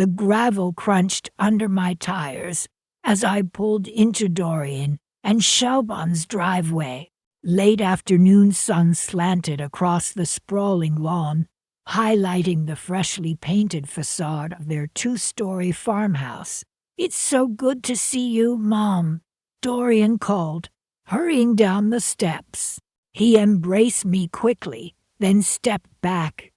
The gravel crunched under my tires as I pulled into Dorian and Shelbon's driveway. Late afternoon sun slanted across the sprawling lawn, highlighting the freshly painted facade of their two-story farmhouse. "It's so good to see you, Mom," Dorian called, hurrying down the steps. He embraced me quickly, then stepped back.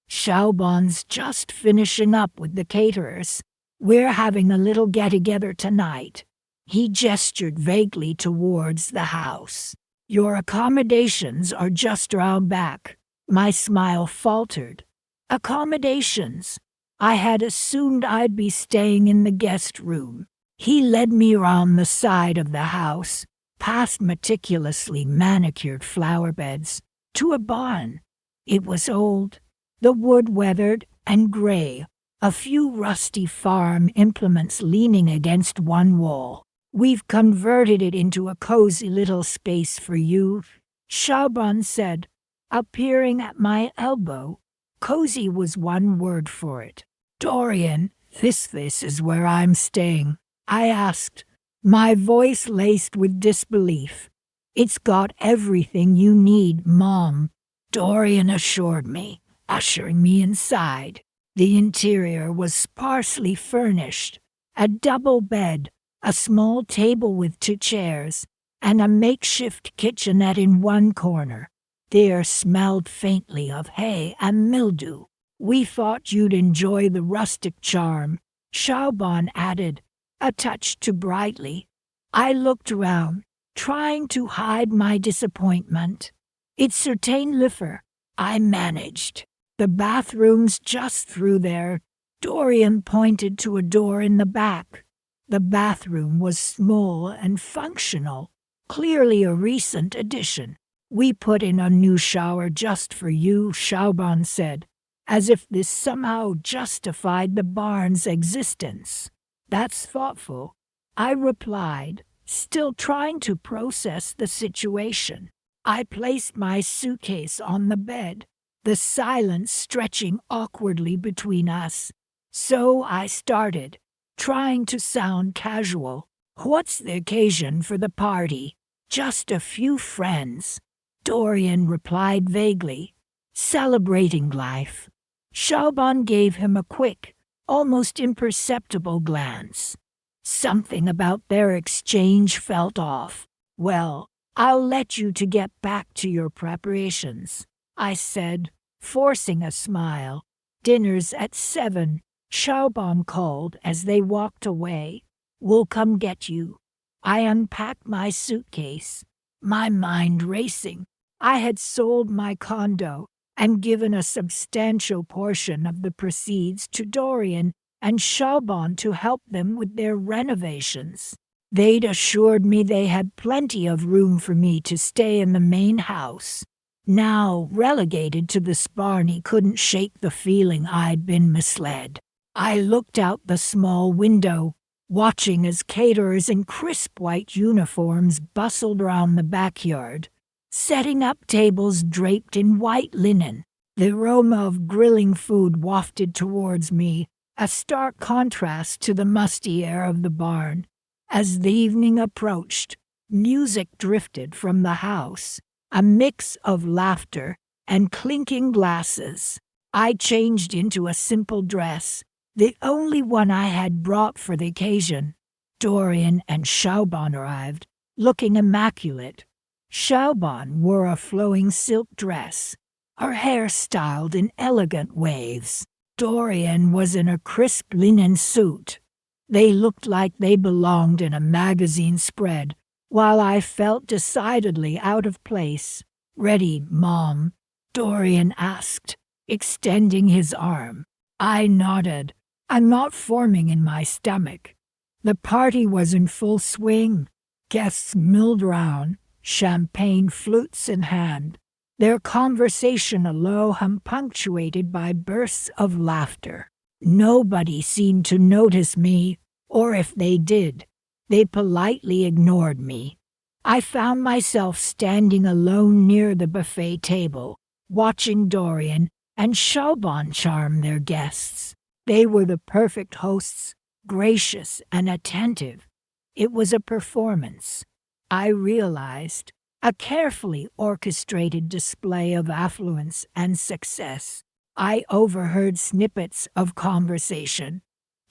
"Shelbon's just finishing up with the caterers. We're having a little get-together tonight." He gestured vaguely towards the house. "Your accommodations are just around back." My smile faltered. Accommodations? I had assumed I'd be staying in the guest room. He led me around the side of the house, past meticulously manicured flower beds, to a barn. It was old, the wood weathered and gray, a few rusty farm implements leaning against one wall. "We've converted it into a cozy little space for you," Shelbon said, appearing at my elbow. Cozy was one word for it. "Dorian, this is where I'm staying," I asked, my voice laced with disbelief. "It's got everything you need, Mom," Dorian assured me, ushering me inside. The interior was sparsely furnished. A double bed, a small table with 2 chairs, and a makeshift kitchenette in one corner. The air smelled faintly of hay and mildew. "We thought you'd enjoy the rustic charm," Shelbon added, a touch too brightly. I looked around, trying to hide my disappointment. "It's certain lifer," I managed. "The bathroom's just through there." Dorian pointed to a door in the back. The bathroom was small and functional, clearly a recent addition. "We put in a new shower just for you," Shelbon said, as if this somehow justified the barn's existence. "That's thoughtful," I replied, still trying to process the situation. I placed my suitcase on the bed, the silence stretching awkwardly between us. So I started, trying to sound casual. "What's the occasion for the party?" "Just a few friends," Dorian replied vaguely. "Celebrating life." Shelbon gave him a quick, almost imperceptible glance. Something about their exchange felt off. "Well, I'll let you to get back to your preparations," I said, forcing a smile. "Dinner's at 7, Shelbon called as they walked away. "We'll come get you." I unpacked my suitcase, my mind racing. I had sold my condo and given a substantial portion of the proceeds to Dorian and Shelbon to help them with their renovations. They'd assured me they had plenty of room for me to stay in the main house. Now, relegated to this barn, he couldn't shake the feeling I'd been misled. I looked out the small window, watching as caterers in crisp white uniforms bustled around the backyard, setting up tables draped in white linen. The aroma of grilling food wafted towards me, a stark contrast to the musty air of the barn. As the evening approached, music drifted from the house, a mix of laughter and clinking glasses. I changed into a simple dress, the only one I had brought for the occasion. Dorian and Shelbon arrived, looking immaculate. Shelbon wore a flowing silk dress, her hair styled in elegant waves. Dorian was in a crisp linen suit. They looked like they belonged in a magazine spread, while I felt decidedly out of place. "Ready, Mom?" Dorian asked, extending his arm. I nodded, a knot forming in my stomach. The party was in full swing. Guests milled round, champagne flutes in hand, their conversation a low hum punctuated by bursts of laughter. Nobody seemed to notice me, or if they did, they politely ignored me. I found myself standing alone near the buffet table, watching Dorian and Shelbon charm their guests. They were the perfect hosts, gracious and attentive. It was a performance, I realized, a carefully orchestrated display of affluence and success. I overheard snippets of conversation.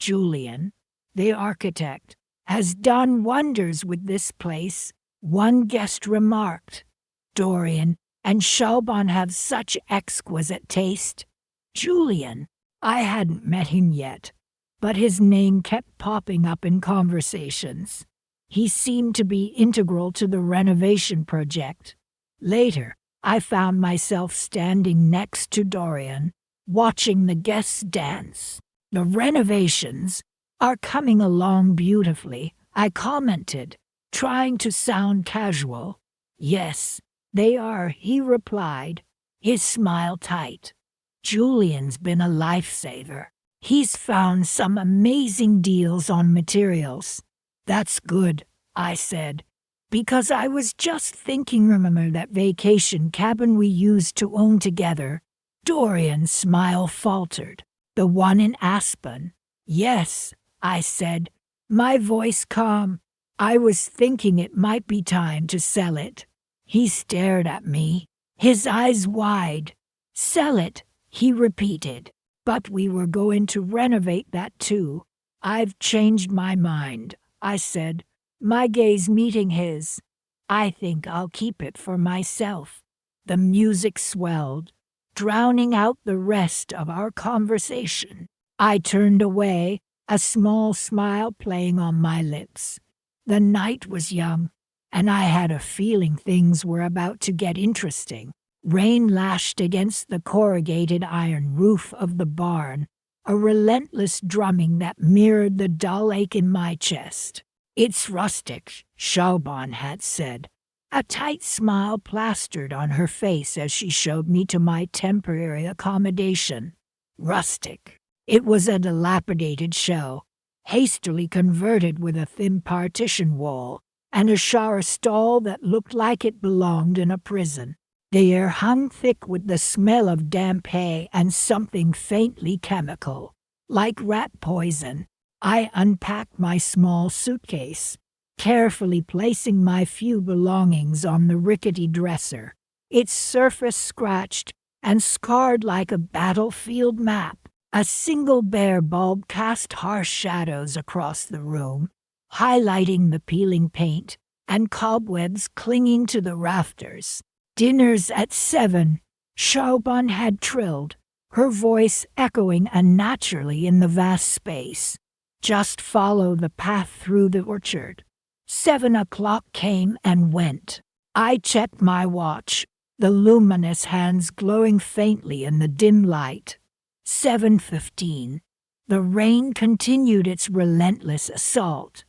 Julian, the architect, has done wonders with this place, one guest remarked. Dorian and Shelban have such exquisite taste. Julian, I hadn't met him yet, but his name kept popping up in conversations. He seemed to be integral to the renovation project. Later, I found myself standing next to Dorian, watching the guests dance. The renovations are coming along beautifully, I commented, trying to sound casual. Yes, they are, he replied, his smile tight. Julian's been a lifesaver. He's found some amazing deals on materials. That's good, I said, because I was just thinking, remember that vacation cabin we used to own together? Dorian's smile faltered. The one in Aspen. Yes, I said, my voice calm. I was thinking it might be time to sell it. He stared at me, his eyes wide. Sell it, he repeated. But we were going to renovate that too. I've changed my mind, I said, my gaze meeting his. I think I'll keep it for myself. The music swelled, drowning out the rest of our conversation. I turned away, a small smile playing on my lips. The night was young, and I had a feeling things were about to get interesting. Rain lashed against the corrugated iron roof of the barn, a relentless drumming that mirrored the dull ache in my chest. It's rustic, Shelban had said. A tight smile plastered on her face as she showed me to my temporary accommodation. Rustic. It was a dilapidated shell, hastily converted with a thin partition wall, and a shower stall that looked like it belonged in a prison. The air hung thick with the smell of damp hay and something faintly chemical, like rat poison. I unpacked my small suitcase, carefully placing my few belongings on the rickety dresser, its surface scratched and scarred like a battlefield map. A single bare bulb cast harsh shadows across the room, highlighting the peeling paint and cobwebs clinging to the rafters. Dinner's at 7, Shelban had trilled, her voice echoing unnaturally in the vast space. Just follow the path through the orchard. 7 o'clock came and went. I checked my watch, the luminous hands glowing faintly in the dim light. 7:15. The rain continued its relentless assault,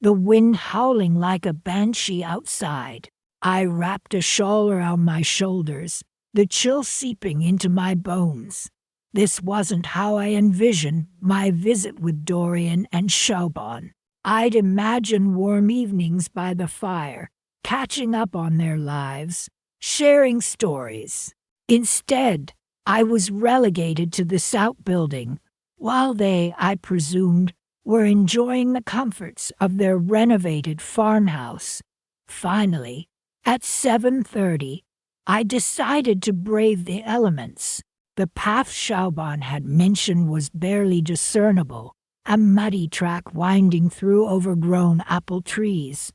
the wind howling like a banshee outside. I wrapped a shawl around my shoulders, the chill seeping into my bones. This wasn't how I envisioned my visit with Dorian and Shelban. I'd imagined warm evenings by the fire, catching up on their lives, sharing stories. Instead, I was relegated to this outbuilding, while they, I presumed, were enjoying the comforts of their renovated farmhouse. Finally, at 7:30, I decided to brave the elements. The path Shelban had mentioned was barely discernible, a muddy track winding through overgrown apple trees.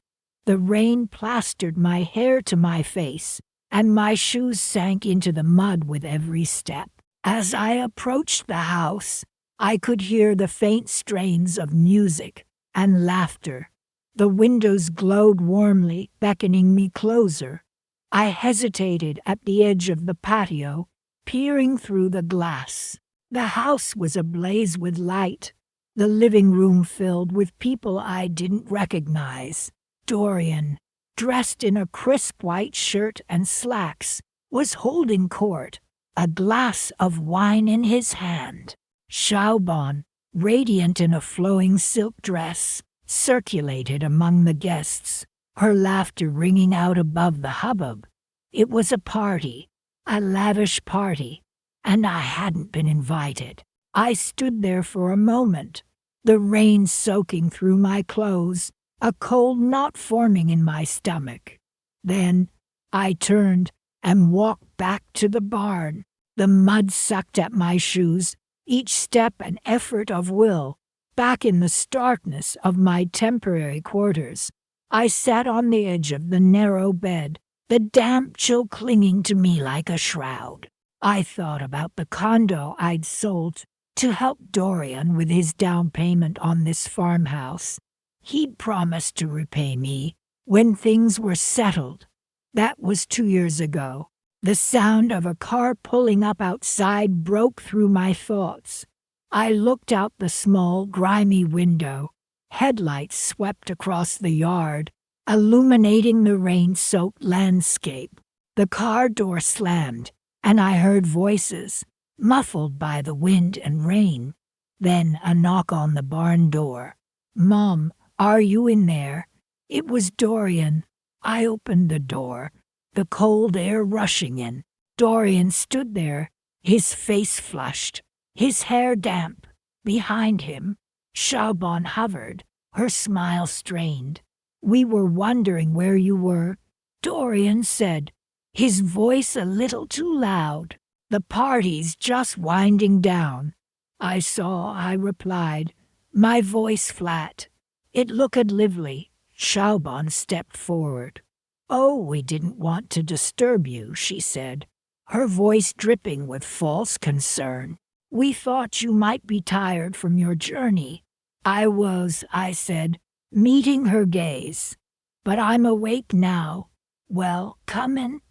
The rain plastered my hair to my face, and my shoes sank into the mud with every step. As I approached the house, I could hear the faint strains of music and laughter. The windows glowed warmly, beckoning me closer. I hesitated at the edge of the patio, peering through the glass. The house was ablaze with light, the living room filled with people I didn't recognize. Dorian, dressed in a crisp white shirt and slacks, was holding court, a glass of wine in his hand. Shelban, radiant in a flowing silk dress, circulated among the guests, her laughter ringing out above the hubbub. It was a party, a lavish party, and I hadn't been invited. I stood there for a moment, the rain soaking through my clothes, a cold knot forming in my stomach. Then I turned and walked back to the barn. The mud sucked at my shoes, each step an effort of will. Back in the starkness of my temporary quarters, I sat on the edge of the narrow bed, the damp chill clinging to me like a shroud. I thought about the condo I'd sold to help Dorian with his down payment on this farmhouse. He'd promised to repay me when things were settled. That was 2 years ago. The sound of a car pulling up outside broke through my thoughts. I looked out the small, grimy window. Headlights swept across the yard, illuminating the rain-soaked landscape. The car door slammed, and I heard voices, muffled by the wind and rain. Then a knock on the barn door. "Mom, are you in there?" It was Dorian. I opened the door, the cold air rushing in. Dorian stood there, his face flushed, his hair damp. Behind him, Shaubon hovered, her smile strained. "We were wondering where you were," Dorian said, his voice a little too loud. "The party's just winding down." I replied, my voice flat. "It looked lively." Shaubon stepped forward. "Oh, we didn't want to disturb you," she said, her voice dripping with false concern. "We thought you might be tired from your journey." I said, meeting her gaze. "But I'm awake now." "Well, come in,"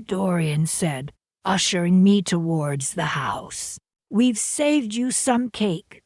Dorian said, ushering me towards the house. "We've saved you some cake."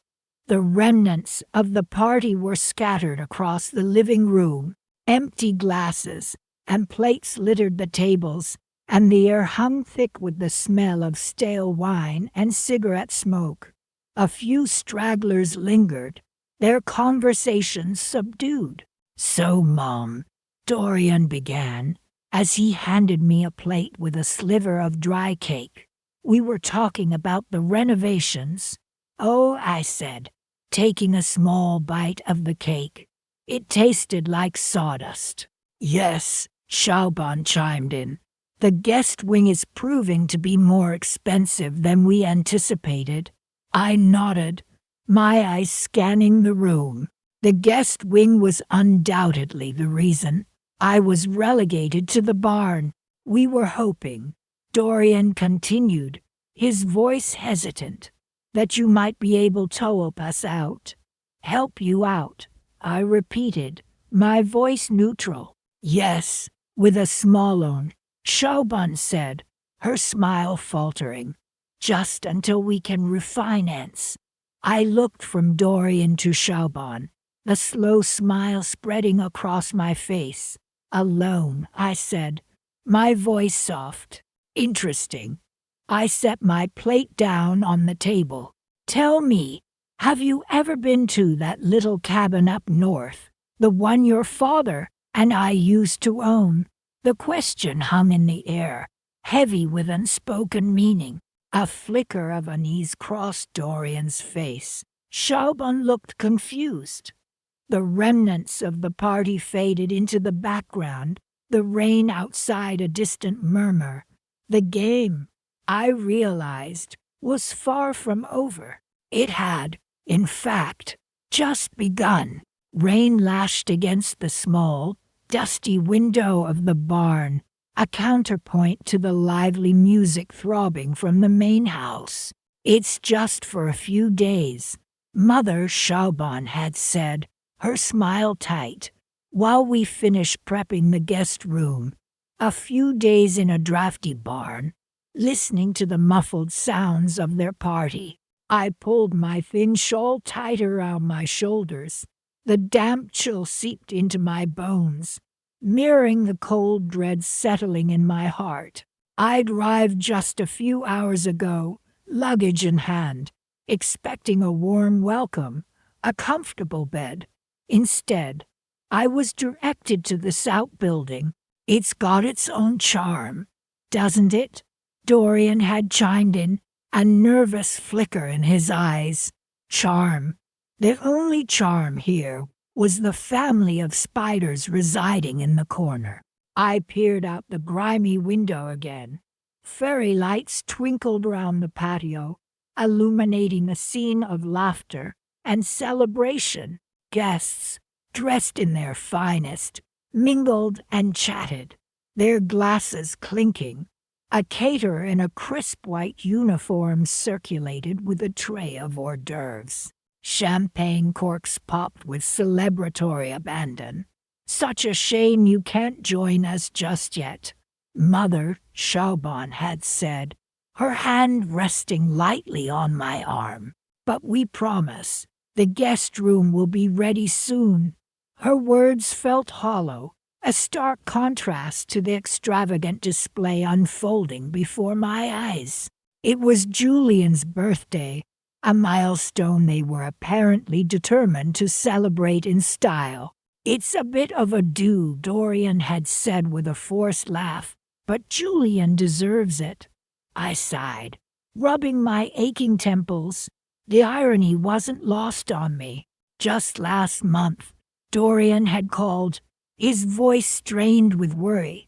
The remnants of the party were scattered across the living room. Empty glasses and plates littered the tables, and the air hung thick with the smell of stale wine and cigarette smoke. A few stragglers lingered, their conversations subdued. "So, Mom," Dorian began, as he handed me a plate with a sliver of dry cake. "We were talking about the renovations." "Oh," I said, taking a small bite of the cake. It tasted like sawdust. "Yes," Shaubon chimed in. "The guest wing is proving to be more expensive than we anticipated." I nodded, my eyes scanning the room. The guest wing was undoubtedly the reason I was relegated to the barn. "We were hoping," Dorian continued, his voice hesitant, "that you might be able to help us out." "Help you out," I repeated, my voice neutral. "Yes, with a small loan," Shaubon said, her smile faltering. "Just until we can refinance." I looked from Dorian to Shaubon, the slow smile spreading across my face. "A loan," I said, my voice soft. "Interesting." I set my plate down on the table. "Tell me, have you ever been to that little cabin up north, the one your father and I used to own?" The question hung in the air, heavy with unspoken meaning. A flicker of unease crossed Dorian's face. Shaubon looked confused. The remnants of the party faded into the background, the rain outside a distant murmur. The game, I realized, was far from over. It had, in fact, just begun. Rain lashed against the small, dusty window of the barn, a counterpoint to the lively music throbbing from the main house. "It's just for a few days," Mother Shaubon had said, her smile tight, "while we finish prepping the guest room." A few days in a drafty barn, listening to the muffled sounds of their party. I pulled my thin shawl tighter around my shoulders. The damp chill seeped into my bones, mirroring the cold dread settling in my heart. I'd arrived just a few hours ago, luggage in hand, expecting a warm welcome, a comfortable bed. Instead, I was directed to this outbuilding. "It's got its own charm, doesn't it?" Dorian had chimed in, a nervous flicker in his eyes. Charm. The only charm here was the family of spiders residing in the corner. I peered out the grimy window again. Fairy lights twinkled round the patio, illuminating a scene of laughter and celebration. Guests, dressed in their finest, mingled and chatted, their glasses clinking. A caterer in a crisp white uniform circulated with a tray of hors d'oeuvres. Champagne corks popped with celebratory abandon. Such a shame you can't join us just yet, Mother Chauban had said, her hand resting lightly on my arm. But we promise, the guest room will be ready soon. Her words felt hollow, a stark contrast to the extravagant display unfolding before my eyes. It was Julian's birthday, a milestone they were apparently determined to celebrate in style. It's a bit of a do, Dorian had said with a forced laugh, but Julian deserves it. I sighed, rubbing my aching temples. The irony wasn't lost on me. Just last month, Dorian had called, his voice strained with worry.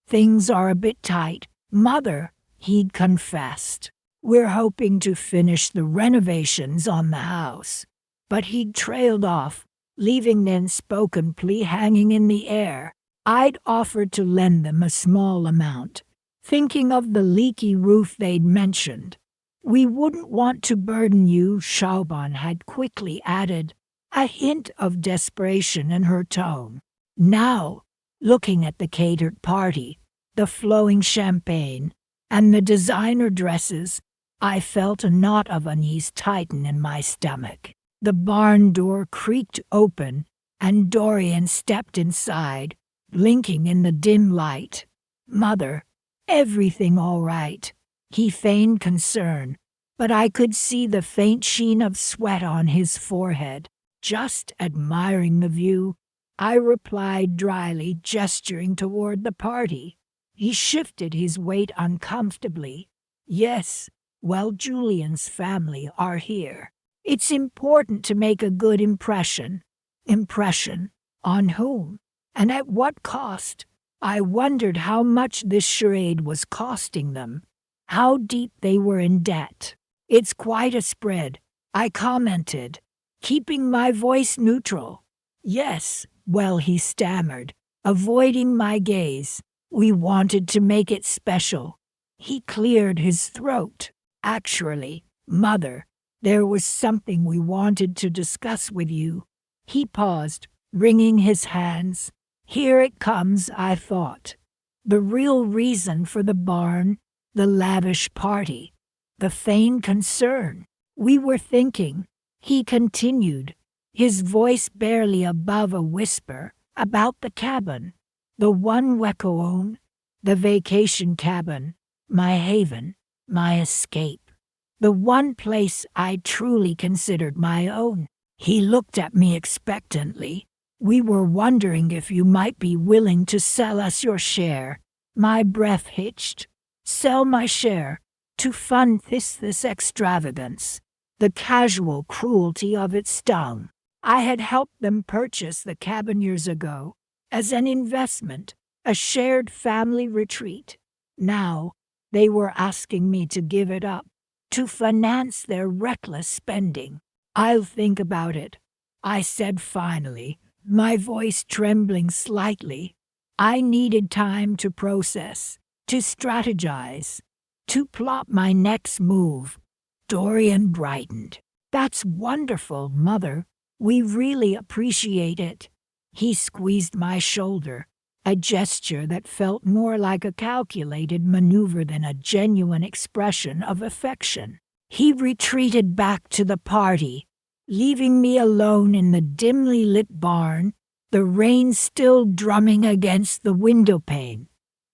Things are a bit tight, Mother, he'd confessed. We're hoping to finish the renovations on the house. But he'd trailed off, leaving the unspoken plea hanging in the air. I'd offered to lend them a small amount, thinking of the leaky roof they'd mentioned. We wouldn't want to burden you, Chauban had quickly added, a hint of desperation in her tone. Now, looking at the catered party, the flowing champagne, and the designer dresses, I felt a knot of unease tighten in my stomach. The barn door creaked open, and Dorian stepped inside, blinking in the dim light. Mother, everything all right? He feigned concern, but I could see the faint sheen of sweat on his forehead. Just admiring the view, I replied dryly, gesturing toward the party. He shifted his weight uncomfortably. Yes, well, Julian's family are here. It's important to make a good impression. Impression? On whom? And at what cost? I wondered how much this charade was costing them, how deep they were in debt. It's quite a spread, I commented, keeping my voice neutral. Yes, well, he stammered, avoiding my gaze. We wanted to make it special. He cleared his throat. Actually, Mother, there was something we wanted to discuss with you. He paused, wringing his hands. Here it comes, I thought. The real reason for the barn, the lavish party, the feigned concern. We were thinking, he continued, his voice barely above a whisper, about the cabin, the one Weko owned, the vacation cabin, my haven, my escape, the one place I truly considered my own. He looked at me expectantly. We were wondering if you might be willing to sell us your share. My breath hitched. Sell my share, to fund this extravagance. The casual cruelty of it stung. I had helped them purchase the cabin years ago, as an investment, a shared family retreat. Now, they were asking me to give it up, to finance their reckless spending. I'll think about it, I said finally, my voice trembling slightly. I needed time to process, to strategize, to plot my next move. Dorian brightened. That's wonderful, Mother. We really appreciate it. He squeezed my shoulder, a gesture that felt more like a calculated maneuver than a genuine expression of affection. He retreated back to the party, leaving me alone in the dimly lit barn, the rain still drumming against the windowpane.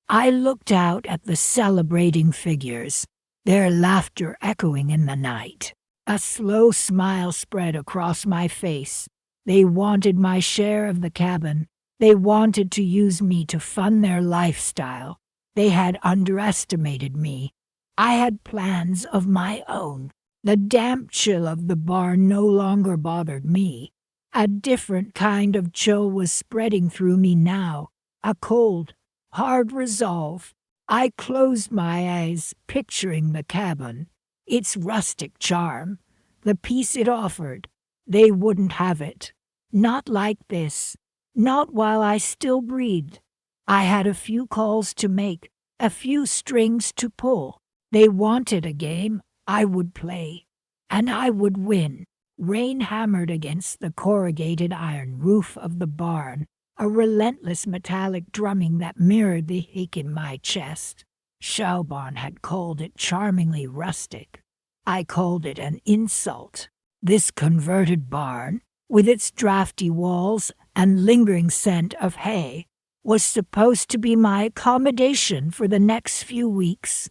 I looked out at the celebrating figures, their laughter echoing in the night. A slow smile spread across my face. They wanted my share of the cabin. They wanted to use me to fund their lifestyle. They had underestimated me, I had plans of my own. The damp chill of the barn no longer bothered me. A different kind of chill was spreading through me now, a cold, hard resolve. I closed my eyes, picturing the cabin, its rustic charm, the peace it offered. They wouldn't have it. Not like this. Not while I still breathed. I had a few calls to make, a few strings to pull. They wanted a game, I would play, and I would win. Rain hammered against the corrugated iron roof of the barn, a relentless metallic drumming that mirrored the ache in my chest. Shelburne had called it charmingly rustic. I called it an insult. This converted barn, with its drafty walls and lingering scent of hay, was supposed to be my accommodation for the next few weeks.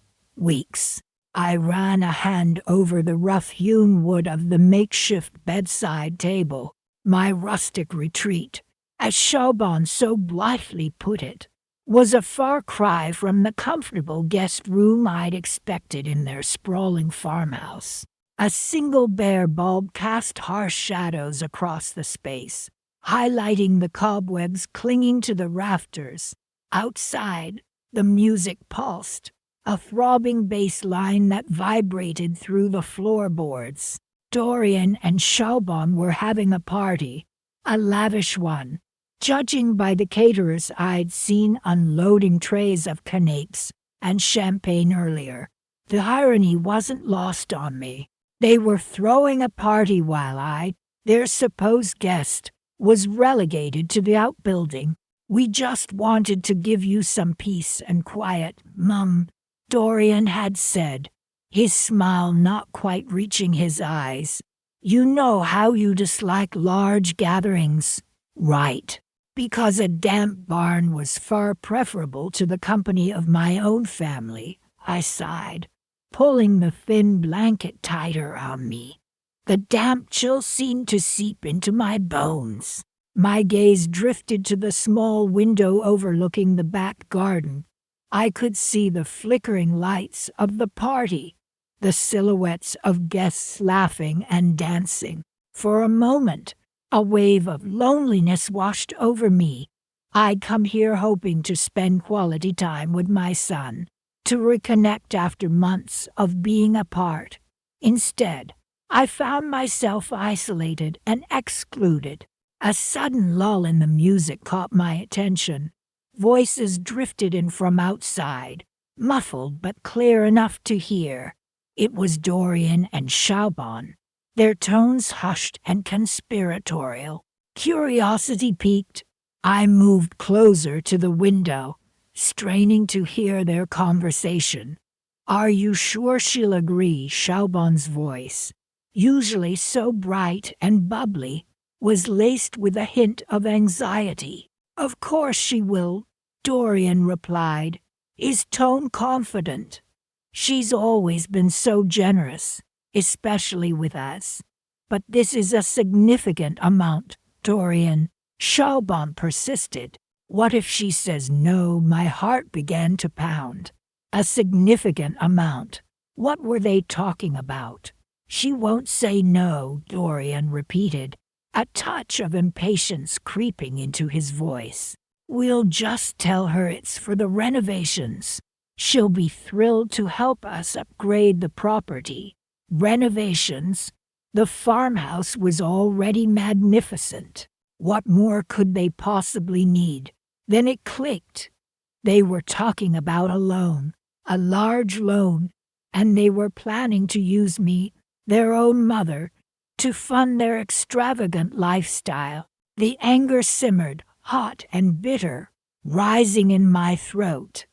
I ran a hand over the rough-hewn wood of the makeshift bedside table, my rustic retreat, as Shelburne so blithely put it, was a far cry from the comfortable guest room I'd expected in their sprawling farmhouse. A single bare bulb cast harsh shadows across the space, highlighting the cobwebs clinging to the rafters. Outside, the music pulsed, a throbbing bass line that vibrated through the floorboards. Dorian and Shelburne were having a party, a lavish one. Judging by the caterers I'd seen unloading trays of canapes and champagne earlier, the irony wasn't lost on me. They were throwing a party while I, their supposed guest, was relegated to the outbuilding. We just wanted to give you some peace and quiet, Mum, Dorian had said, his smile not quite reaching his eyes. You know how you dislike large gatherings, right? Because a damp barn was far preferable to the company of my own family, I sighed, pulling the thin blanket tighter on me. The damp chill seemed to seep into my bones. My gaze drifted to the small window overlooking the back garden. I could see the flickering lights of the party, the silhouettes of guests laughing and dancing. For a moment, a wave of loneliness washed over me. I'd come here hoping to spend quality time with my son, to reconnect after months of being apart. Instead, I found myself isolated and excluded. A sudden lull in the music caught my attention. Voices drifted in from outside, muffled but clear enough to hear. It was Dorian and Shelburne, their tones hushed and conspiratorial. Curiosity piqued. I moved closer to the window, straining to hear their conversation. Are you sure she'll agree? Shelburne's voice, usually so bright and bubbly, was laced with a hint of anxiety. Of course she will, Dorian replied, his tone confident. She's always been so generous, especially with us. But this is a significant amount, Dorian. Shelburne persisted. What if she says no? My heart began to pound. A significant amount. What were they talking about? She won't say no, Dorian repeated, a touch of impatience creeping into his voice. We'll just tell her it's for the renovations. She'll be thrilled to help us upgrade the property. Renovations? The farmhouse was already magnificent. What more could they possibly need? Then it clicked. They were talking about a loan, a large loan, and they were planning to use me, their own mother, to fund their extravagant lifestyle. The anger simmered, hot and bitter, rising in my throat.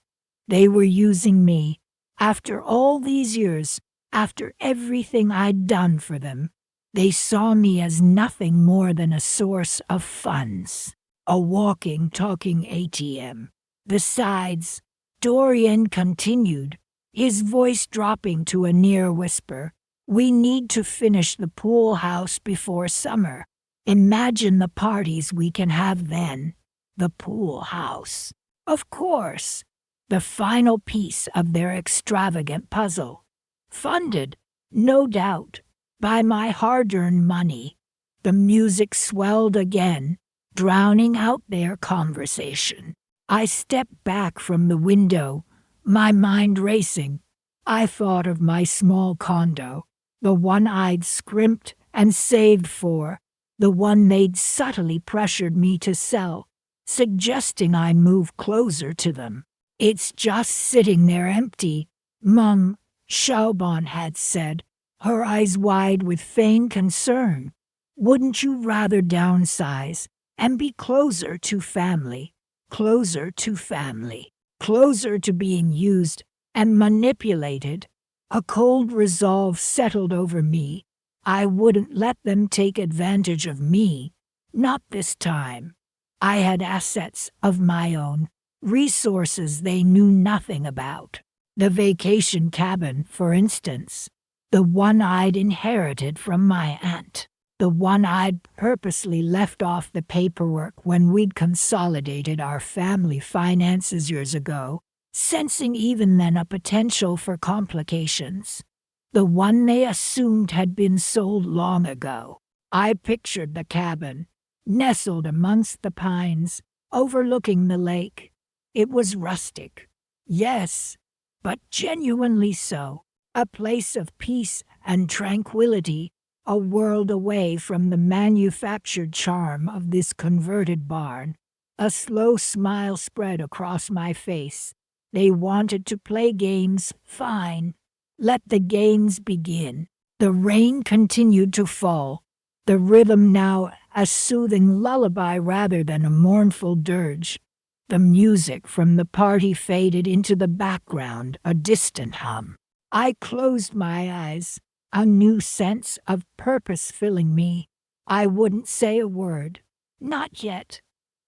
They were using me. After all these years, after everything I'd done for them, they saw me as nothing more than a source of funds, a walking, talking ATM. Besides, Dorian continued, his voice dropping to a near whisper, we need to finish the pool house before summer. Imagine the parties we can have then. The pool house. Of course. the final piece of their extravagant puzzle. Funded, no doubt, by my hard-earned money. The music swelled again, drowning out their conversation. I stepped back from the window, my mind racing. I thought of my small condo, the one I'd scrimped and saved for, the one they'd subtly pressured me to sell, suggesting I move closer to them. It's just sitting there empty, Mum, Shelban had said, her eyes wide with feigned concern. Wouldn't you rather downsize and be closer to family, closer to family, closer to being used and manipulated? A cold resolve settled over me. I wouldn't let them take advantage of me, not this time. I had assets of my own, resources they knew nothing about. The vacation cabin, for instance, the one I'd inherited from my aunt, the one I'd purposely left off the paperwork when we'd consolidated our family finances years ago, sensing even then a potential for complications. The one they assumed had been sold long ago. I pictured the cabin, nestled amongst the pines, overlooking the lake. It was rustic, yes, but genuinely so. A place of peace and tranquility, a world away from the manufactured charm of this converted barn. A slow smile spread across my face. They wanted to play games, fine. Let the games begin. The rain continued to fall, the rhythm now a soothing lullaby rather than a mournful dirge. The music from the party faded into the background, a distant hum. I closed my eyes, a new sense of purpose filling me. I wouldn't say a word. Not yet.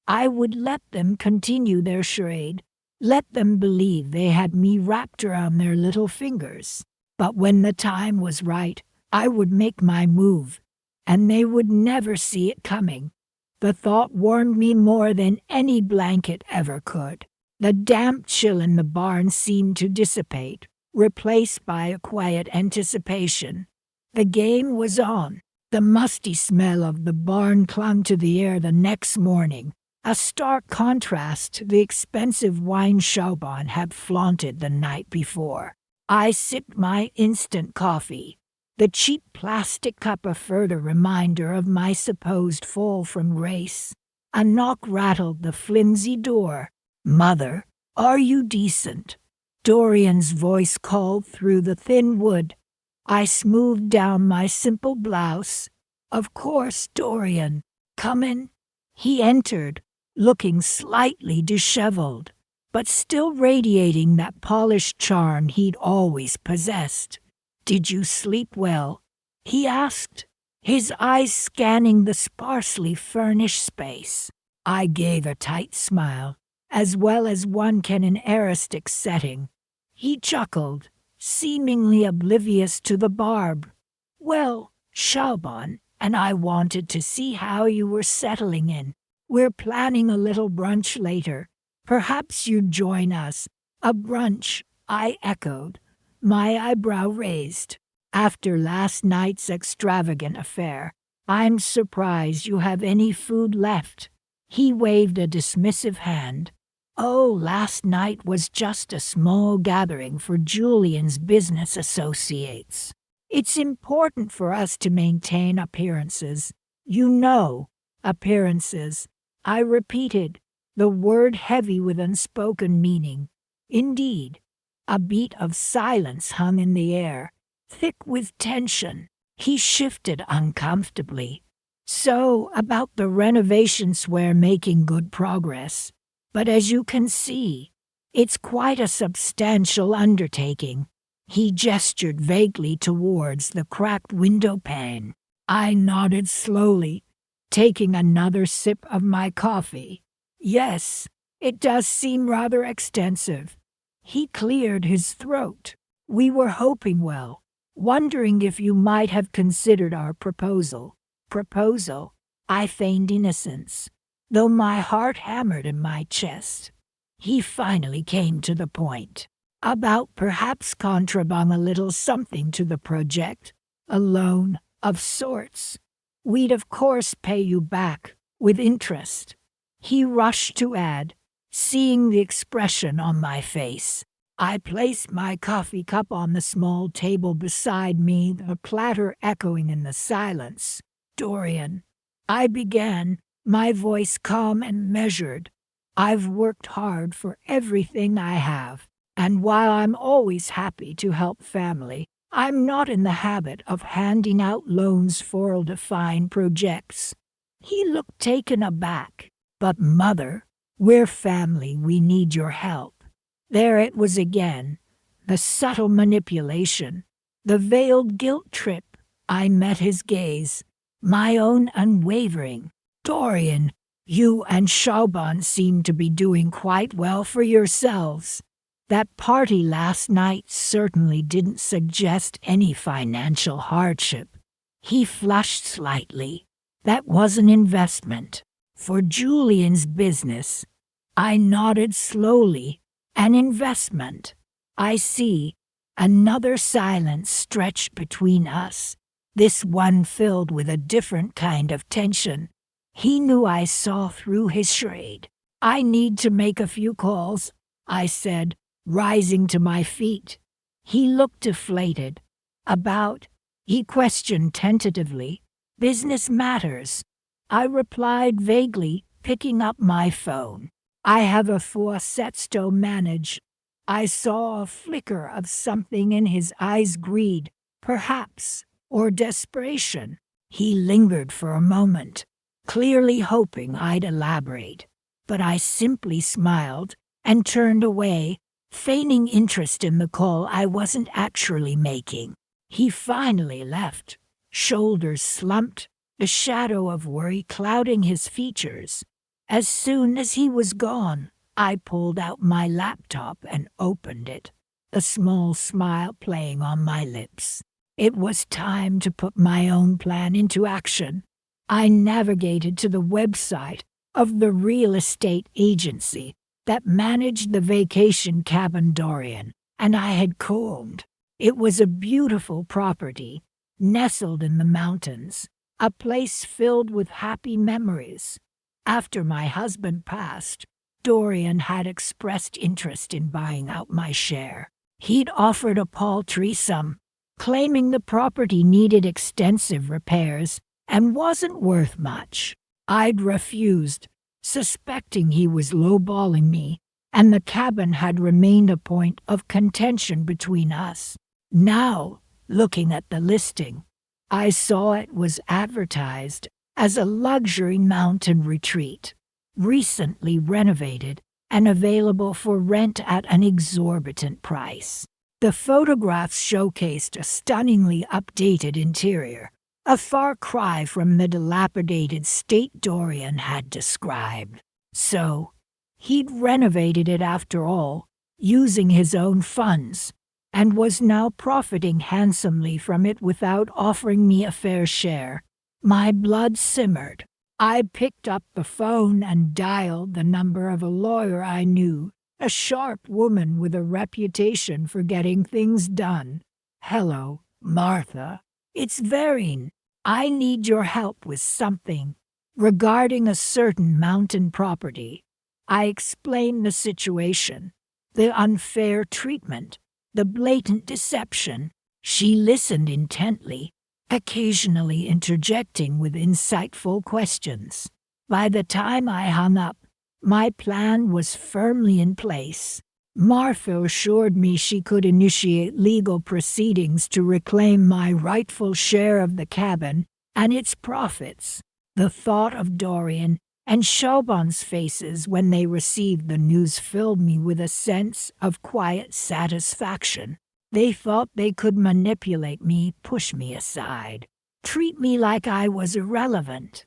I would let them continue their charade. Let them believe they had me wrapped around their little fingers. But when the time was right, I would make my move, and they would never see it coming. The thought warmed me more than any blanket ever could. The damp chill in the barn seemed to dissipate, replaced by a quiet anticipation. The game was on. The musty smell of the barn clung to the air the next morning, a stark contrast to the expensive wine Shelban had flaunted the night before. I sipped my instant coffee, the cheap plastic cup a further reminder of my supposed fall from grace. A knock rattled the flimsy door. "Mother, are you decent?" Dorian's voice called through the thin wood. I smoothed down my simple blouse. "Of course, Dorian. Come in." He entered, looking slightly disheveled, but still radiating that polished charm he'd always possessed. "Did you sleep well?" he asked, his eyes scanning the sparsely furnished space. I gave a tight smile, as well as one can in aristic setting. He chuckled, seemingly oblivious to the barb. "Well, Shelban and I wanted to see how you were settling in. We're planning a little brunch later. Perhaps you'd join us." "A brunch," I echoed, my eyebrow raised. "After last night's extravagant affair, I'm surprised you have any food left." He waved a dismissive hand. "Oh, last night was just a small gathering for Julian's business associates. It's important for us to maintain appearances. You know, appearances." I repeated, the word heavy with unspoken meaning. Indeed, a beat of silence hung in the air, thick with tension. He shifted uncomfortably. "So, about the renovations, we're making good progress. But as you can see, it's quite a substantial undertaking." He gestured vaguely towards the cracked window pane. I nodded slowly, taking another sip of my coffee. "Yes, it does seem rather extensive." He cleared his throat. "We were hoping well, wondering if you might have considered our proposal." "Proposal?" I feigned innocence, though my heart hammered in my chest. He finally came to the point. About perhaps contributing a little something to the project, a loan of sorts. We'd of course pay you back, with interest. He rushed to add, seeing the expression on my face. I placed my coffee cup on the small table beside me, the clatter echoing in the silence. Dorian, I began, my voice calm and measured. I've worked hard for everything I have, and while I'm always happy to help family, I'm not in the habit of handing out loans for ill-defined projects. He looked taken aback. But Mother, we're family, we need your help. There it was again, the subtle manipulation, the veiled guilt trip. I met his gaze, my own unwavering. Dorian, you and Shaban seem to be doing quite well for yourselves. That party last night certainly didn't suggest any financial hardship. He flushed slightly. That was an investment. For Julian's business. I nodded slowly. An investment. I see. Another silence stretched between us, this one filled with a different kind of tension. He knew I saw through his charade. I need to make a few calls, I said, rising to my feet. He looked deflated. About, he questioned tentatively. Business matters. I replied vaguely, picking up my phone. I have a faucet to manage. I saw a flicker of something in his eyes, greed, perhaps, or desperation. He lingered for a moment, clearly hoping I'd elaborate. But I simply smiled and turned away, feigning interest in the call I wasn't actually making. He finally left, shoulders slumped, the shadow of worry clouding his features. As soon as he was gone, I pulled out my laptop and opened it, a small smile playing on my lips. It was time to put my own plan into action. I navigated to the website of the real estate agency that managed the vacation cabin Dorian and I had combed. It was a beautiful property, nestled in the mountains, a place filled with happy memories. After my husband passed, Dorian had expressed interest in buying out my share. He'd offered a paltry sum, claiming the property needed extensive repairs and wasn't worth much. I'd refused, suspecting he was lowballing me, and the cabin had remained a point of contention between us. Now, looking at the listing, I saw it was advertised as a luxury mountain retreat, recently renovated and available for rent at an exorbitant price. The photographs showcased a stunningly updated interior, a far cry from the dilapidated state Dorian had described. So, he'd renovated it after all, using his own funds, and was now profiting handsomely from it without offering me a fair share. My blood simmered. I picked up the phone and dialed the number of a lawyer I knew, a sharp woman with a reputation for getting things done. "Hello, Martha. It's Vereen. I need your help with something regarding a certain mountain property." I explained the situation, the unfair treatment, the blatant deception. She listened intently, occasionally interjecting with insightful questions. By the time I hung up, my plan was firmly in place. Martha assured me she could initiate legal proceedings to reclaim my rightful share of the cabin and its profits. The thought of Dorian and Shaban's faces when they received the news filled me with a sense of quiet satisfaction. They thought they could manipulate me, push me aside, treat me like I was irrelevant.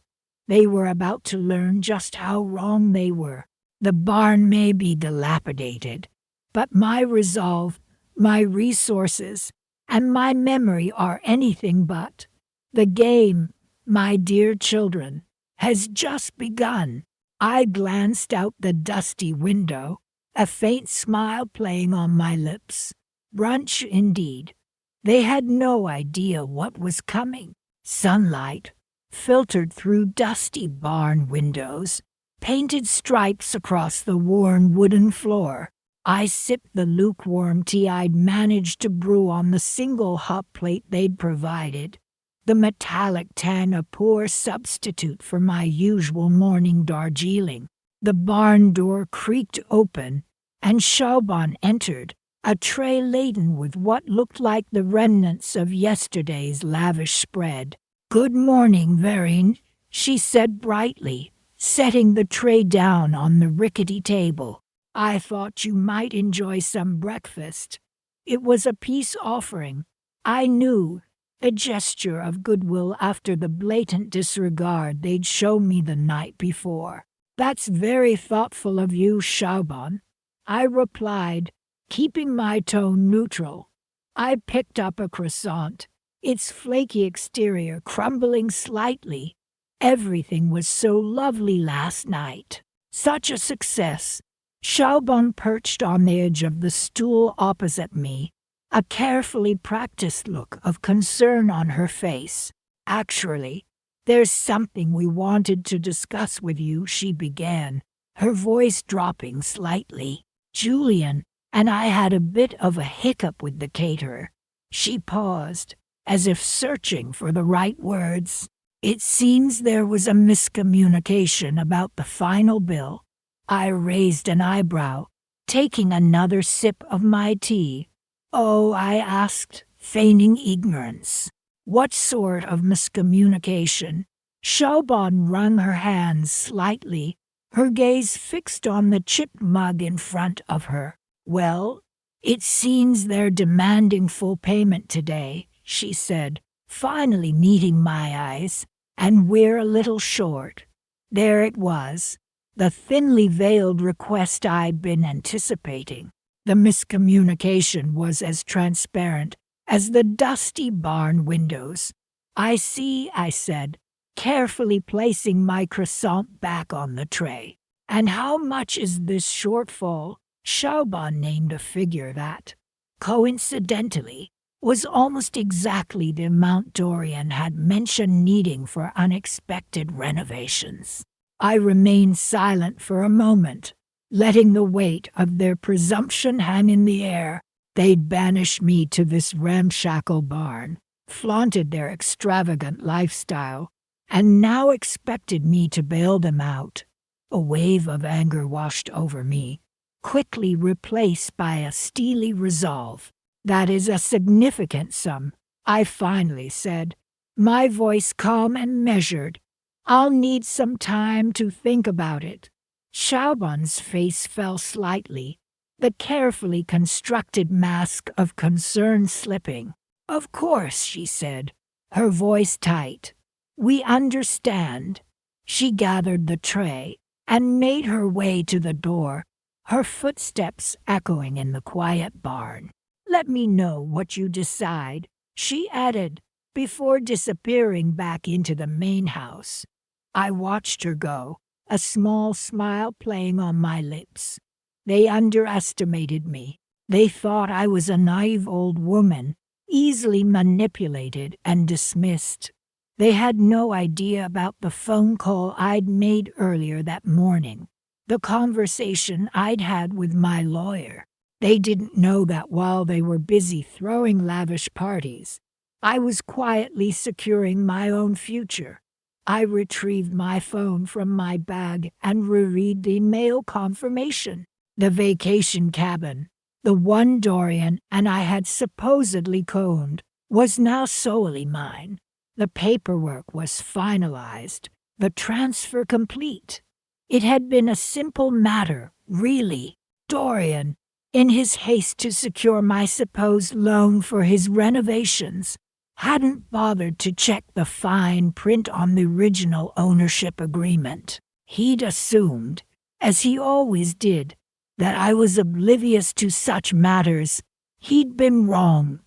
They were about to learn just how wrong they were. The barn may be dilapidated, but my resolve, my resources, and my memory are anything but. The game, my dear children, has just begun. I glanced out the dusty window, a faint smile playing on my lips. Brunch indeed. They had no idea what was coming. Sunlight filtered through dusty barn windows, painted stripes across the worn wooden floor. I sipped the lukewarm tea I'd managed to brew on the single hot plate they'd provided, the metallic tan a poor substitute for my usual morning Darjeeling. The barn door creaked open, and Chauban entered, a tray laden with what looked like the remnants of yesterday's lavish spread. "Good morning, Verine," she said brightly, setting the tray down on the rickety table. "I thought you might enjoy some breakfast." It was a peace offering, I knew, a gesture of goodwill after the blatant disregard they'd shown me the night before. "That's very thoughtful of you, Chauban," I replied, keeping my tone neutral. I picked up a croissant, its flaky exterior crumbling slightly. Everything was so lovely last night. Such a success. Chauban perched on the edge of the stool opposite me, a carefully practiced look of concern on her face. "Actually, there's something we wanted to discuss with you," she began, her voice dropping slightly. "Julian and I had a bit of a hiccup with the caterer." She paused, as if searching for the right words. "It seems there was a miscommunication about the final bill." I raised an eyebrow, taking another sip of my tea. "Oh," I asked, feigning ignorance. "What sort of miscommunication?" Chauban wrung her hands slightly, her gaze fixed on the chipped mug in front of her. "Well, it seems they're demanding full payment today," she said, finally meeting my eyes, "and we're a little short." There it was, the thinly veiled request I'd been anticipating. The miscommunication was as transparent as the dusty barn windows. "I see," I said, carefully placing my croissant back on the tray. "And how much is this shortfall?" Chauban named a figure that, coincidentally, was almost exactly the amount Dorian had mentioned needing for unexpected renovations. I remained silent for a moment, letting the weight of their presumption hang in the air. They'd banished me to this ramshackle barn, flaunted their extravagant lifestyle, and now expected me to bail them out. A wave of anger washed over me, quickly replaced by a steely resolve. "That is a significant sum," I finally said, my voice calm and measured. "I'll need some time to think about it." Chauban's face fell slightly, the carefully constructed mask of concern slipping. "Of course," she said, her voice tight. "We understand." She gathered the tray and made her way to the door, her footsteps echoing in the quiet barn. "Let me know what you decide," she added, before disappearing back into the main house. I watched her go, a small smile playing on my lips. They underestimated me. They thought I was a naive old woman, easily manipulated and dismissed. They had no idea about the phone call I'd made earlier that morning, the conversation I'd had with my lawyer. They didn't know that while they were busy throwing lavish parties, I was quietly securing my own future. I retrieved my phone from my bag and reread the mail confirmation. The vacation cabin, the one Dorian and I had supposedly co-owned, was now solely mine. The paperwork was finalized, the transfer complete. It had been a simple matter, really. Dorian, in his haste to secure my supposed loan for his renovations, hadn't bothered to check the fine print on the original ownership agreement. He'd assumed, as he always did, that I was oblivious to such matters. He'd been wrong.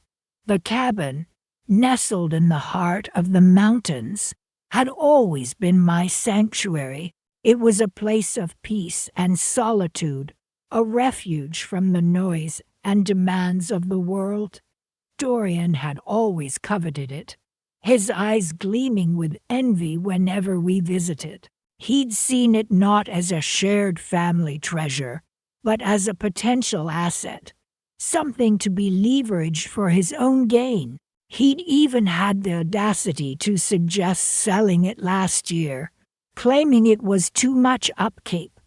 The cabin, nestled in the heart of the mountains, had always been my sanctuary. It was a place of peace and solitude, a refuge from the noise and demands of the world. Dorian had always coveted it, his eyes gleaming with envy whenever we visited. He'd seen it not as a shared family treasure, but as a potential asset, something to be leveraged for his own gain. He'd even had the audacity to suggest selling it last year, claiming it was too much upkeep.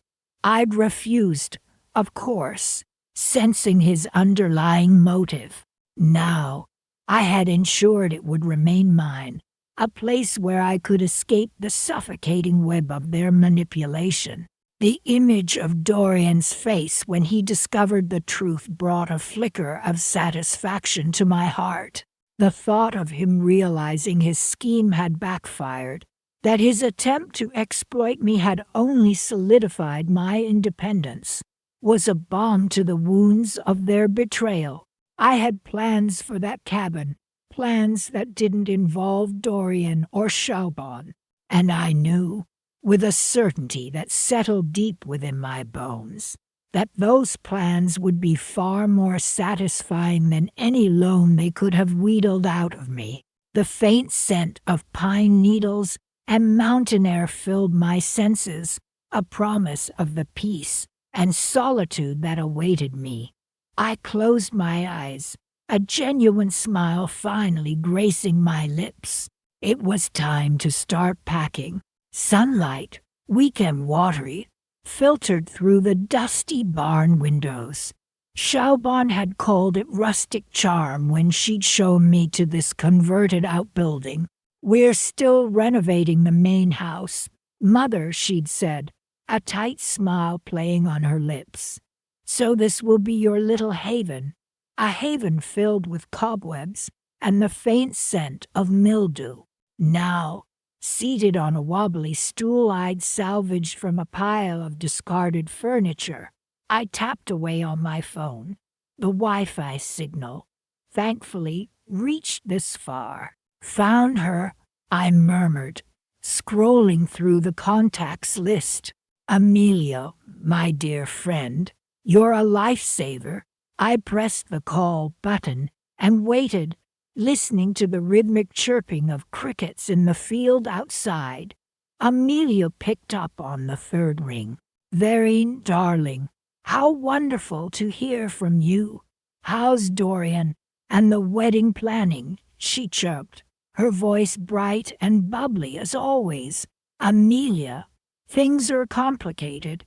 I'd refused, of course, sensing his underlying motive. Now, I had ensured it would remain mine, a place where I could escape the suffocating web of their manipulation. The image of Dorian's face when he discovered the truth brought a flicker of satisfaction to my heart. The thought of him realizing his scheme had backfired, that his attempt to exploit me had only solidified my independence, was a balm to the wounds of their betrayal. I had plans for that cabin, plans that didn't involve Dorian or Shaubon, and I knew, with a certainty that settled deep within my bones, that those plans would be far more satisfying than any loan they could have wheedled out of me. The faint scent of pine needles and mountain air filled my senses, a promise of the peace and solitude that awaited me. I closed my eyes, a genuine smile finally gracing my lips. It was time to start packing. Sunlight, weak and watery, filtered through the dusty barn windows. Shaubon had called it rustic charm when she'd shown me to this converted outbuilding. "We're still renovating the main house, Mother," she'd said, a tight smile playing on her lips. "So this will be your little haven, a haven filled with cobwebs and the faint scent of mildew." Now, seated on a wobbly stool I'd salvaged from a pile of discarded furniture, I tapped away on my phone. The Wi-Fi signal, thankfully, reached this far. "Found her," I murmured, scrolling through the contacts list. "Amelia, my dear friend, you're a lifesaver." I pressed the call button and waited, listening to the rhythmic chirping of crickets in the field outside. Amelia picked up on the third ring. "Vereen, darling, how wonderful to hear from you. How's Dorian and the wedding planning?" she chirped, her voice bright and bubbly as always. "Amelia, things are complicated,"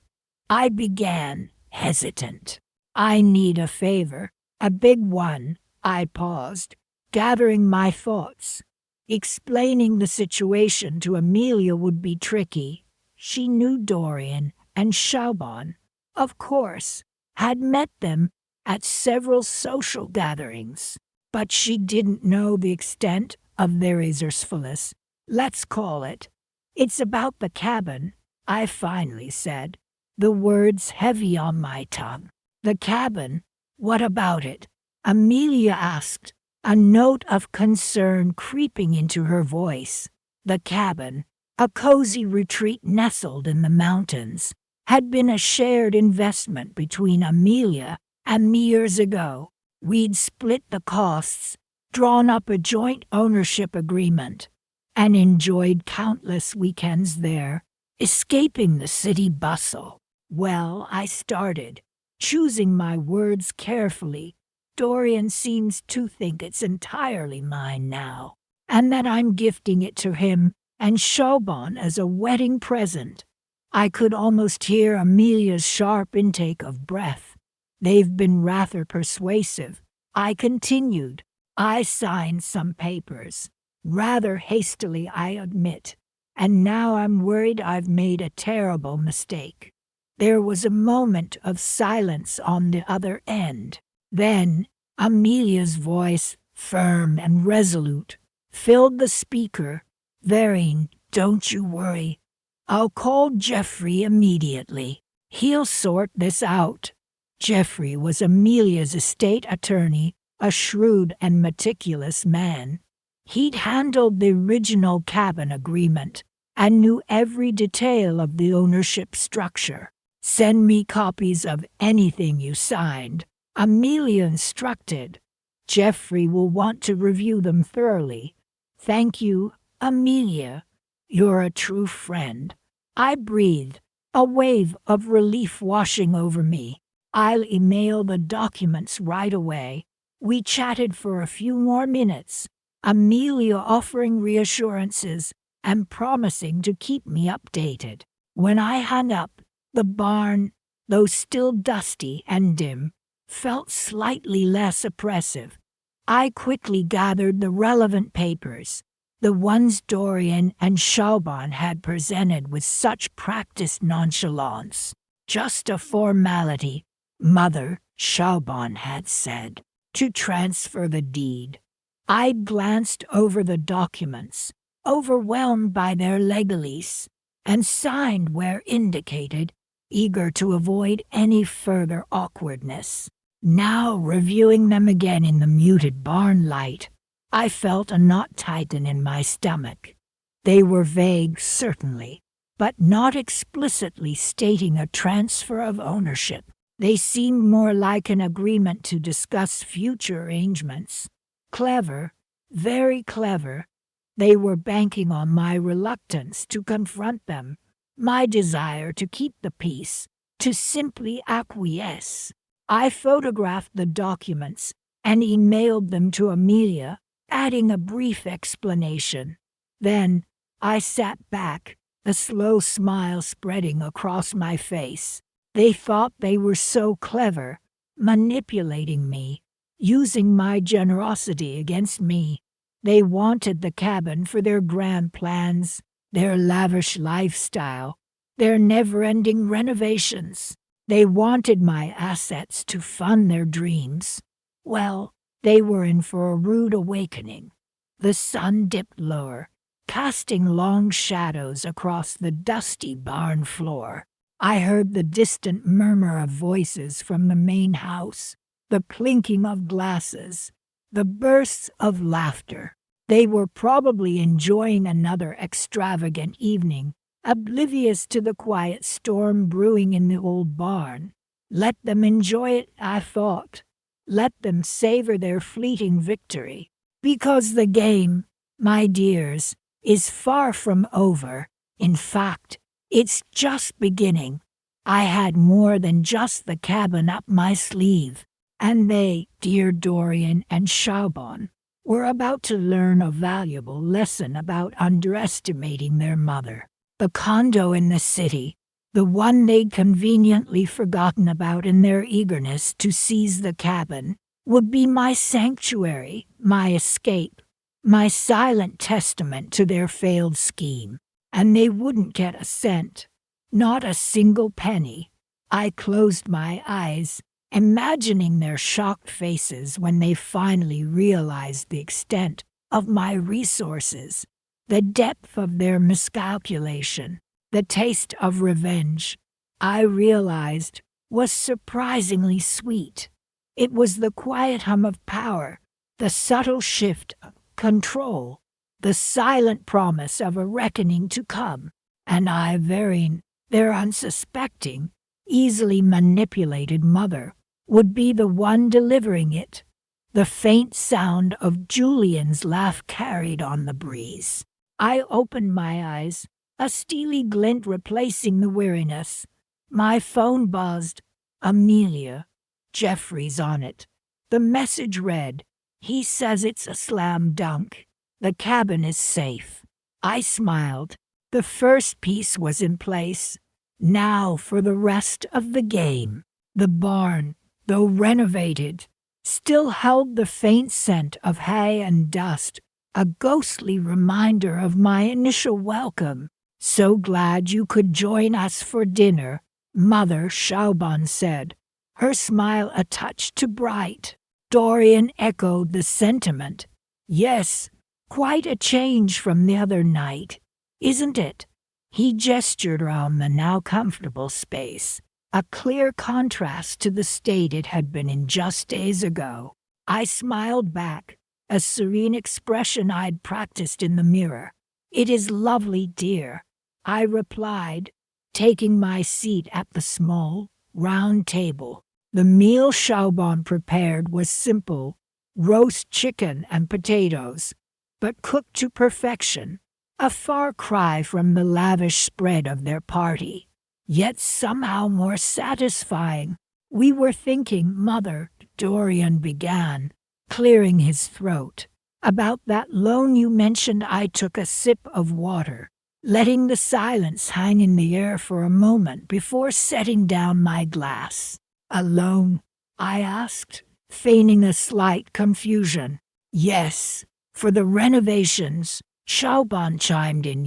I began, hesitant. "I need a favor, a big one." I paused, gathering my thoughts. Explaining the situation to Amelia would be tricky. She knew Dorian and Shaubon, of course, had met them at several social gatherings, but she didn't know the extent of their resourcefulness. "Let's call it. It's about the cabin," I finally said, the words heavy on my tongue. "The cabin? What about it?" Amelia asked, a note of concern creeping into her voice. The cabin, a cozy retreat nestled in the mountains, had been a shared investment between Amelia and me years ago. We'd split the costs, drawn up a joint ownership agreement, and enjoyed countless weekends there, escaping the city bustle. "Well," I started, choosing my words carefully. "Dorian seems to think it's entirely mine now, and that I'm gifting it to him and Shaubon as a wedding present." I could almost hear Amelia's sharp intake of breath. "They've been rather persuasive," I continued. "I signed some papers, rather hastily I admit, and now I'm worried I've made a terrible mistake." There was a moment of silence on the other end. Then, Amelia's voice, firm and resolute, filled the speaker. "Vereen, don't you worry. I'll call Jeffrey immediately. He'll sort this out." Jeffrey was Amelia's estate attorney, a shrewd and meticulous man. He'd handled the original cabin agreement and knew every detail of the ownership structure. Send me copies of anything you signed, Amelia instructed. Jeffrey will want to review them thoroughly. Thank you, Amelia. You're a true friend. I breathed, a wave of relief washing over me. I'll email the documents right away. We chatted for a few more minutes, Amelia offering reassurances and promising to keep me updated. When I hung up, the barn, though still dusty and dim, felt slightly less oppressive. I quickly gathered the relevant papers, the ones Dorian and Shaban had presented with such practiced nonchalance. Just a formality, Mother, Shaban had said, to transfer the deed. I glanced over the documents, overwhelmed by their legalese, and signed where indicated, eager to avoid any further awkwardness. Now, reviewing them again in the muted barn light, I felt a knot tighten in my stomach. They were vague, certainly, but not explicitly stating a transfer of ownership. They seemed more like an agreement to discuss future arrangements. Clever, very clever. They were banking on my reluctance to confront them, my desire to keep the peace, to simply acquiesce. I photographed the documents and emailed them to Amelia, adding a brief explanation. Then I sat back, a slow smile spreading across my face. They thought they were so clever, manipulating me, using my generosity against me. They wanted the cabin for their grand plans, their lavish lifestyle, their never-ending renovations. They wanted my assets to fund their dreams. Well, they were in for a rude awakening. The sun dipped lower, casting long shadows across the dusty barn floor. I heard the distant murmur of voices from the main house, the clinking of glasses, the bursts of laughter. They were probably enjoying another extravagant evening, oblivious to the quiet storm brewing in the old barn. Let them enjoy it, I thought. Let them savor their fleeting victory. Because the game, my dears, is far from over. In fact, it's just beginning. I had more than just the cabin up my sleeve, and they, dear Dorian and Shaban, were about to learn a valuable lesson about underestimating their mother. The condo in the city, the one they'd conveniently forgotten about in their eagerness to seize the cabin, would be my sanctuary, my escape, my silent testament to their failed scheme. And they wouldn't get a cent, not a single penny. I closed my eyes, imagining their shocked faces when they finally realized the extent of my resources, the depth of their miscalculation, the taste of revenge. I realized was surprisingly sweet. It was the quiet hum of power, the subtle shift of control, the silent promise of a reckoning to come, and I, their unsuspecting, easily manipulated mother, would be the one delivering it. The faint sound of Julian's laugh carried on the breeze. I opened my eyes, a steely glint replacing the weariness. My phone buzzed. Amelia. Jeffrey's on it. The message read, "He says it's a slam dunk. The cabin is safe." I smiled. The first piece was in place. Now for the rest of the game. The barn, though renovated, still held the faint scent of hay and dust, a ghostly reminder of my initial welcome. "So glad you could join us for dinner," Mother Shaban said, her smile a touch too bright. Dorian echoed the sentiment. "Yes, quite a change from the other night, isn't it?" He gestured around the now comfortable space, a clear contrast to the state it had been in just days ago. I smiled back, a serene expression I'd practiced in the mirror. "It is lovely, dear," I replied. taking my seat at the small, round table. The meal Xiaobon prepared was simple: roast chicken and potatoes, but cooked to perfection, a far cry from the lavish spread of their party, yet somehow more satisfying. We were thinking, Mother, Dorian began, clearing his throat. About that loan you mentioned. I took a sip of water, letting the silence hang in the air for a moment before setting down my glass. A loan? I asked, feigning a slight confusion. Yes, for the renovations, Xiaobon chimed in,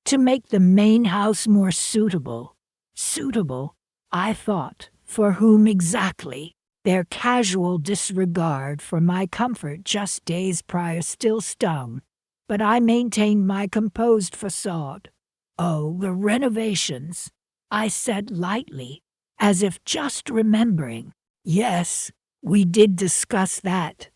to make the main house more suitable. Suitable? I thought. For whom exactly? Their casual disregard for my comfort just days prior still stung, but I maintained my composed facade. Oh, the renovations, I said lightly, as if just remembering. Yes, we did discuss that.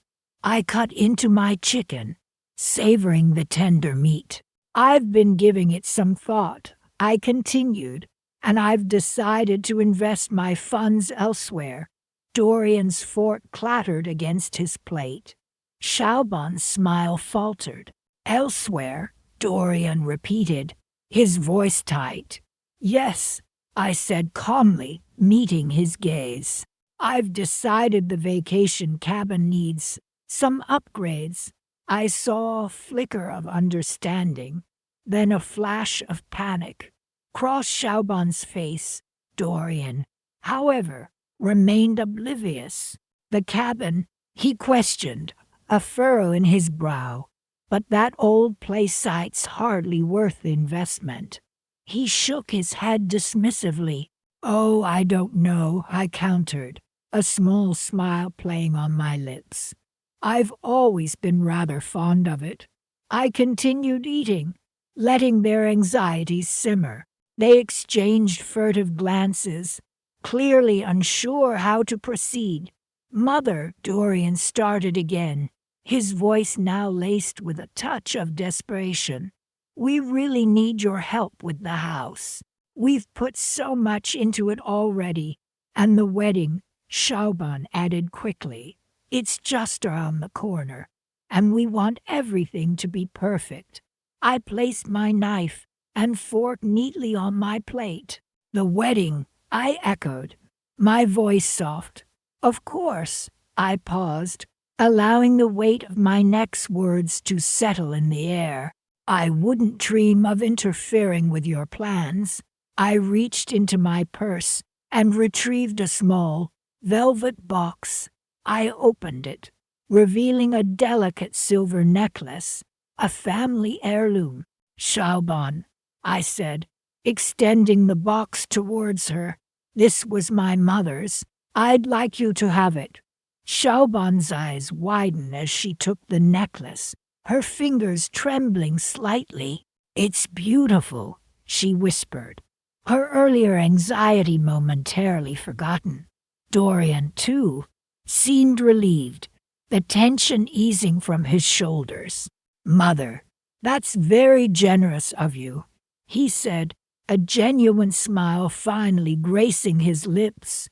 I cut into my chicken, savoring the tender meat. I've been giving it some thought, I continued, and I've decided to invest my funds elsewhere. Dorian's fork clattered against his plate. Xiaobon's smile faltered. Elsewhere, Dorian repeated, his voice tight. Yes, I said calmly, meeting his gaze. I've decided the vacation cabin needs some upgrades. I saw a flicker of understanding, then a flash of panic cross Xiaobon's face. Dorian, however, remained oblivious. The cabin, he questioned, a furrow in his brow. But that old place site's hardly worth the investment. He shook his head dismissively. Oh, I don't know, I countered, a small smile playing on my lips. I've always been rather fond of it. I continued eating, letting their anxieties simmer. They exchanged furtive glances, clearly unsure how to proceed. Mother, Dorian started again, his voice now laced with a touch of desperation. We really need your help with the house. We've put so much into it already. And the wedding, Xiaobon added quickly. It's just around the corner, and we want everything to be perfect. I placed my knife and fork neatly on my plate. The wedding, I echoed, my voice soft. Of course, I paused, allowing the weight of my next words to settle in the air. I wouldn't dream of interfering with your plans. I reached into my purse and retrieved a small, velvet box. I opened it, revealing a delicate silver necklace, a family heirloom. Xiaobon, I said, extending the box towards her. This was my mother's. I'd like you to have it. Xiaobon's eyes widened as she took the necklace, her fingers trembling slightly. It's beautiful, she whispered, her earlier anxiety momentarily forgotten. Dorian, too, seemed relieved, the tension easing from his shoulders. Mother, that's very generous of you, he said, a genuine smile finally gracing his lips.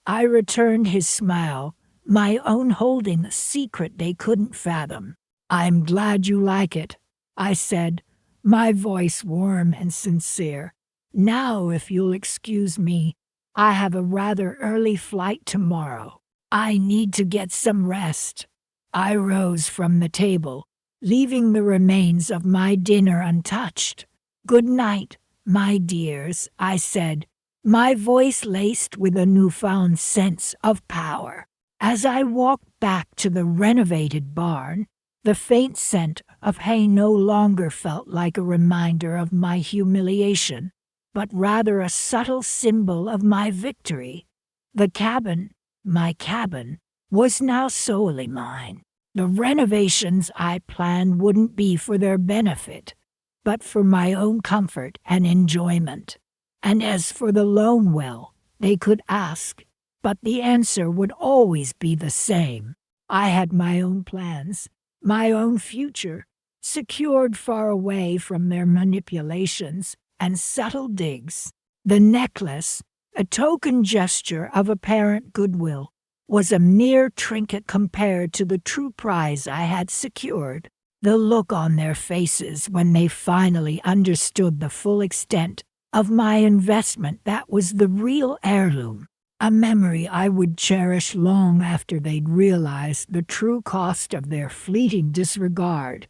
I returned his smile, my own holding a secret they couldn't fathom. I'm glad you like it, I said, my voice warm and sincere. Now, if you'll excuse me, I have a rather early flight tomorrow. I need to get some rest. I rose from the table, leaving the remains of my dinner untouched. Good night, my dears, I said, my voice laced with a newfound sense of power. As I walked back to the renovated barn, the faint scent of hay no longer felt like a reminder of my humiliation, but rather a subtle symbol of my victory. The cabin, my cabin, was now solely mine. The renovations I planned wouldn't be for their benefit, but for my own comfort and enjoyment. And as for the loan, well, they could ask, but the answer would always be the same. I had my own plans, my own future, secured far away from their manipulations. and subtle digs. The necklace, a token gesture of apparent goodwill, was a mere trinket compared to the true prize I had secured. The look on their faces when they finally understood the full extent of my investment, that was the real heirloom, a memory I would cherish long after they'd realized the true cost of their fleeting disregard.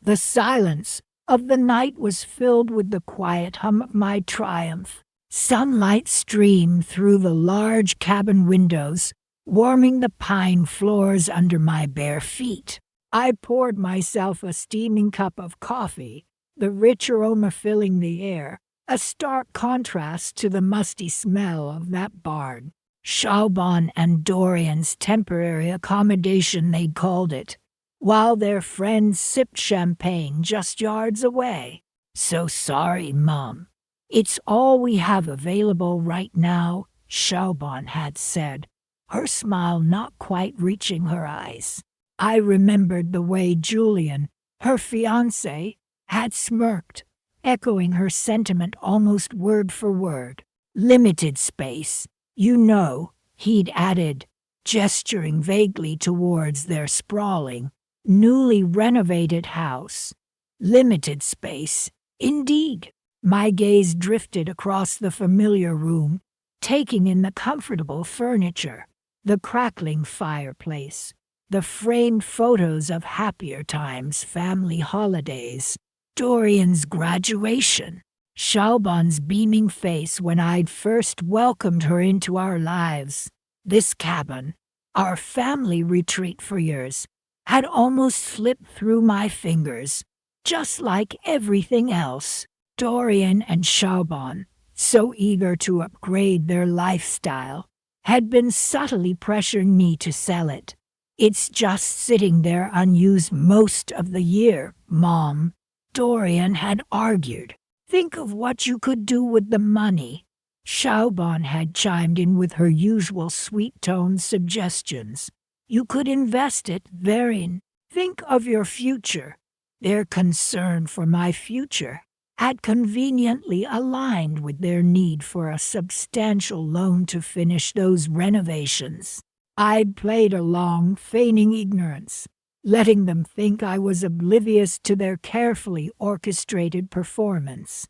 The silence of the night was filled with the quiet hum of my triumph. Sunlight streamed through the large cabin windows, warming the pine floors under my bare feet. I poured myself a steaming cup of coffee, the rich aroma filling the air, a stark contrast to the musty smell of that barn. Shaubon and Dorian's temporary accommodation, they called it, while their friends sipped champagne just yards away. "So sorry, Mom. It's all we have available right now," Shaubon had said, her smile not quite reaching her eyes. I remembered the way Julian, her fiancé, had smirked, echoing her sentiment almost word for word. "Limited space, you know," he'd added, gesturing vaguely towards their sprawling, newly renovated house. Limited space, indeed. My gaze drifted across the familiar room, taking in the comfortable furniture, the crackling fireplace, the framed photos of happier times, family holidays, Dorian's graduation, Shaubon's beaming face when I'd first welcomed her into our lives. This cabin, our family retreat for years, had almost slipped through my fingers, just like everything else. Dorian and Shaubon, so eager to upgrade their lifestyle, had been subtly pressuring me to sell it. "It's just sitting there unused most of the year, Mom," Dorian had argued. "Think of what you could do with the money." Shaubon had chimed in with her usual sweet-toned suggestions. "You could invest it therein. Think of your future." Their concern for my future had conveniently aligned with their need for a substantial loan to finish those renovations. I'd played along, feigning ignorance, letting them think I was oblivious to their carefully orchestrated performance.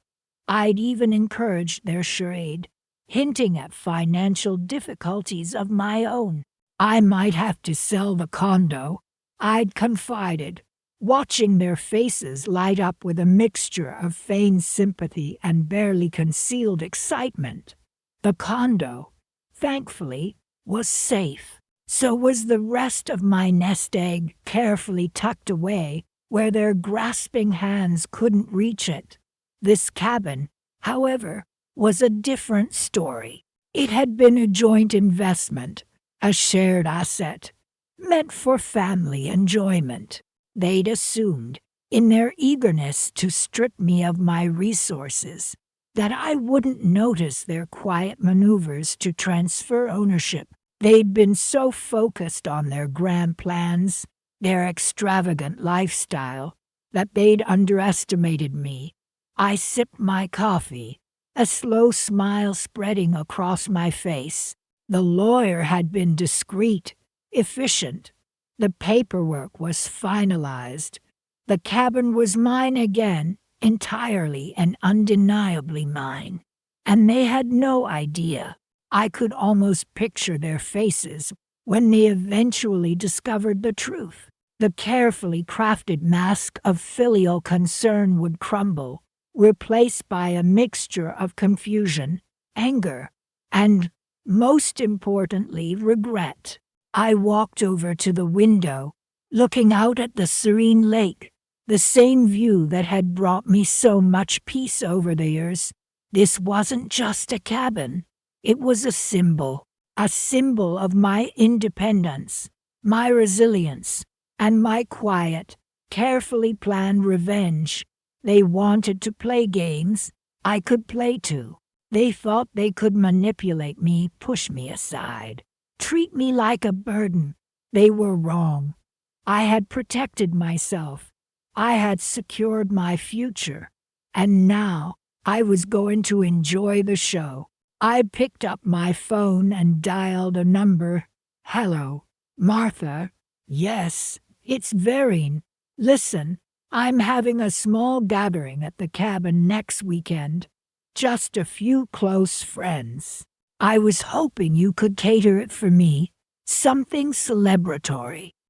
I'd even encouraged their charade, hinting at financial difficulties of my own. "I might have to sell the condo," I'd confided, watching their faces light up with a mixture of feigned sympathy and barely concealed excitement. The condo, thankfully, was safe. So was the rest of my nest egg, carefully tucked away where their grasping hands couldn't reach it. This cabin, however, was a different story. It had been a joint investment, a shared asset, meant for family enjoyment. They'd assumed, in their eagerness to strip me of my resources, that I wouldn't notice their quiet maneuvers to transfer ownership. They'd been so focused on their grand plans, their extravagant lifestyle, that they'd underestimated me. I sipped my coffee, a slow smile spreading across my face. The lawyer had been discreet, efficient. The paperwork was finalized. The cabin was mine again, entirely and undeniably mine. And they had no idea. I could almost picture their faces when they eventually discovered the truth. The carefully crafted mask of filial concern would crumble, replaced by a mixture of confusion, anger, and, most importantly, regret. I walked over to the window, looking out at the serene lake, the same view that had brought me so much peace over the years. This wasn't just a cabin. It was a symbol of my independence, my resilience, and my quiet, carefully planned revenge. They wanted to play games. I could play too. They thought they could manipulate me, push me aside, treat me like a burden. They were wrong. I had protected myself. I had secured my future. And now I was going to enjoy the show. I picked up my phone and dialed a number. Hello, Martha. Yes, it's Vereen. Listen, I'm having a small gathering at the cabin next weekend. Just a few close friends. I was hoping you could cater it for me. Something celebratory.